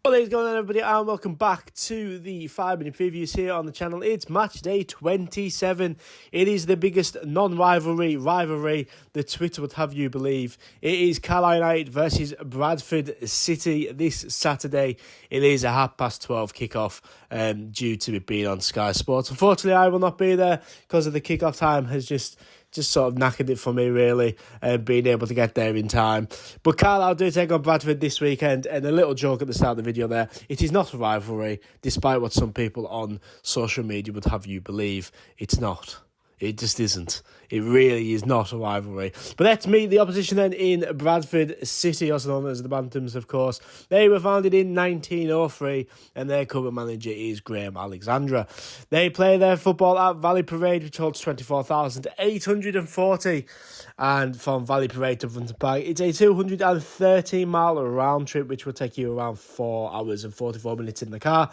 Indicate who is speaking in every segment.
Speaker 1: What is going on, everybody, and welcome back to the 5-minute previews here on the channel. It's match day 27. It is the biggest non-rivalry that Twitter would have you believe. It is Carlisle United versus Bradford City this Saturday. It is a 12:30 kickoff due to it being on Sky Sports. Unfortunately, I will not be there because of the kickoff time has just sort of knackered it for me, really, being able to get there in time. But Carlisle do take on Bradford this weekend, and a little joke at the start of the video there, it is not a rivalry, despite what some people on social media would have you believe. It's not. It just isn't. It really is not a rivalry. But let's meet the opposition then in Bradford City, also known as the Bantams, of course. They were founded in 1903, and their current manager is Graham Alexandra. They play their football at Valley Parade, which holds 24,840. And from Valley Parade to Brunton Park, it's a 213-mile round trip, which will take you around 4 hours and 44 minutes in the car.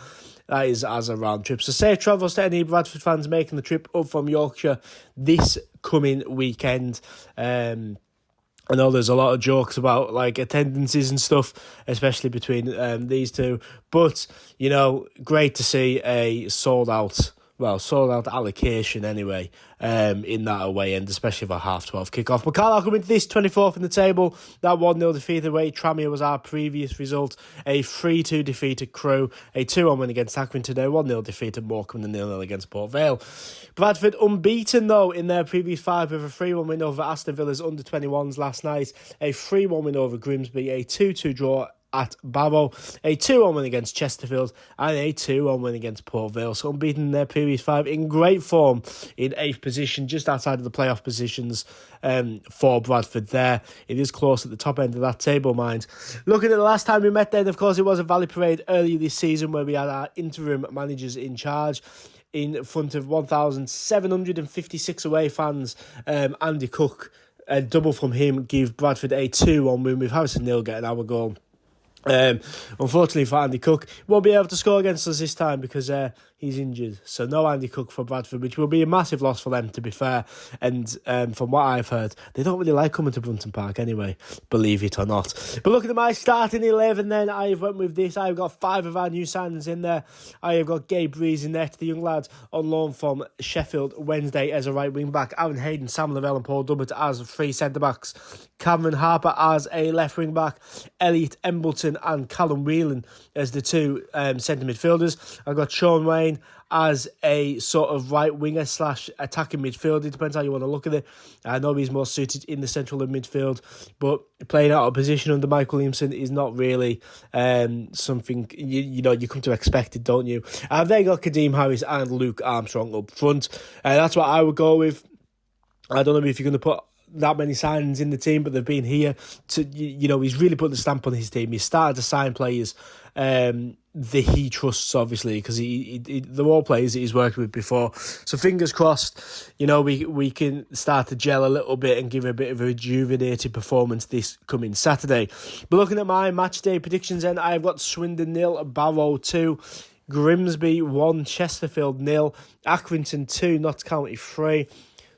Speaker 1: That is as a round trip. So safe travels to any Bradford fans making the trip up from Yorkshire this coming weekend. I know there's a lot of jokes about like attendances and stuff, especially between these two. But, you know, great to see a sold out allocation anyway, in that away end, especially for 12:30 kickoff. But Carlisle coming to this 24th in the table. That 1-0 defeat away Tranmere was our previous result. A 3-2 defeat at Crewe, a 2-1 win against Accrington, a 1-0 defeat at Morecambe, and a 0-0 against Port Vale. Bradford unbeaten though in their previous 5 with a 3-1 win over Aston Villa's under-21s last night, a 3-1 win over Grimsby, a 2-2 draw at Barrow, a 2-1 win against Chesterfield, and a 2-1 win against Port Vale. So unbeaten in their previous 5, in great form in 8th position, just outside of the playoff positions for Bradford there. It is close at the top end of that table, mind. Looking at the last time we met then, of course, it was a Valley Parade earlier this season where we had our interim managers in charge in front of 1,756 away fans. Andy Cook, a double from him, gave Bradford a 2-1 win with Harrison Neal getting our goal. Unfortunately for Andy Cook, won't be able to score against us this time because he's injured. So no Andy Cook for Bradford, which will be a massive loss for them, to be fair. And from what I've heard, they don't really like coming to Brunton Park anyway, believe it or not. But looking at my starting 11 then, I've went with this. I've got 5 of our new signings in there. I have got Gabe Breeze in there, the young lad on loan from Sheffield Wednesday as a right wing back. Aaron Hayden, Sam Lavelle and Paul Dummett as 3 centre backs. Cameron Harper as a left wing back. Elliot Embleton and Callum Whelan as the 2 centre midfielders. I've got Sean Wayne as a sort of right winger / attacking midfielder. It depends how you want to look at it. I know he's more suited in the central of midfield, but playing out of position under Mike Williamson is not really something you come to expect it, don't you? I've then got Kadeem Harris and Luke Armstrong up front. That's what I would go with. I don't know if you're going to put that many signings in the team, but they've been here to, he's really put the stamp on his team. He's started to sign players that he trusts, obviously, because they're all players that he's worked with before. So fingers crossed, we can start to gel a little bit and give a bit of a rejuvenated performance this coming Saturday. But looking at my match day predictions then, I've got Swindon 0, Barrow 2, Grimsby 1, Chesterfield 0, Accrington 2, Notts County 3,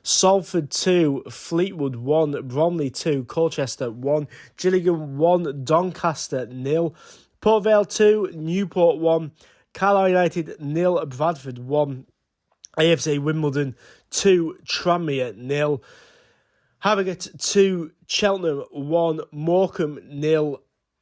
Speaker 1: Salford 2, Fleetwood 1, Bromley 2, Colchester 1, Gillingham 1, Doncaster 0, Port Vale 2, Newport 1, Carlisle United 0, Bradford 1, AFC Wimbledon 2, Tranmere 0, Harrogate 2, Cheltenham 1, Morecambe 0,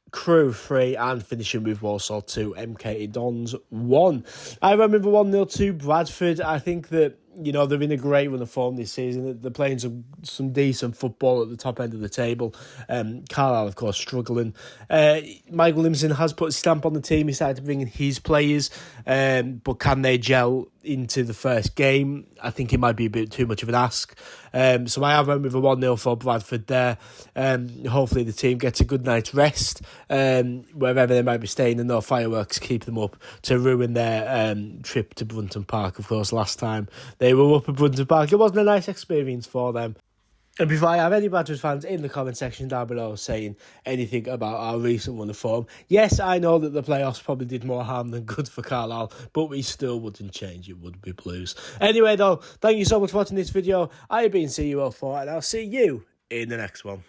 Speaker 1: Crewe 3, and finishing with Walsall 2, MK Dons 1. I remember 1-0 to Bradford. I think that they're in a great run of form this season. They're playing some decent football at the top end of the table. Carlisle, of course, struggling. Mike Williamson has put a stamp on the team. He started to bring in his players, but can they gel into the first game? I think it might be a bit too much of an ask. So I have went with a 1-0 for Bradford there. Hopefully the team gets a good night's rest wherever they might be staying, and no fireworks keep them up to ruin their trip to Brunton Park. Of course, last time they were up at Brunton Park, it wasn't a nice experience for them. And before I have any Bradford fans in the comment section down below saying anything about our recent run of form, yes, I know that the playoffs probably did more harm than good for Carlisle, but we still wouldn't change it, would we, Blues? Anyway, though, thank you so much for watching this video. I have been CUFC, and I'll see you in the next one.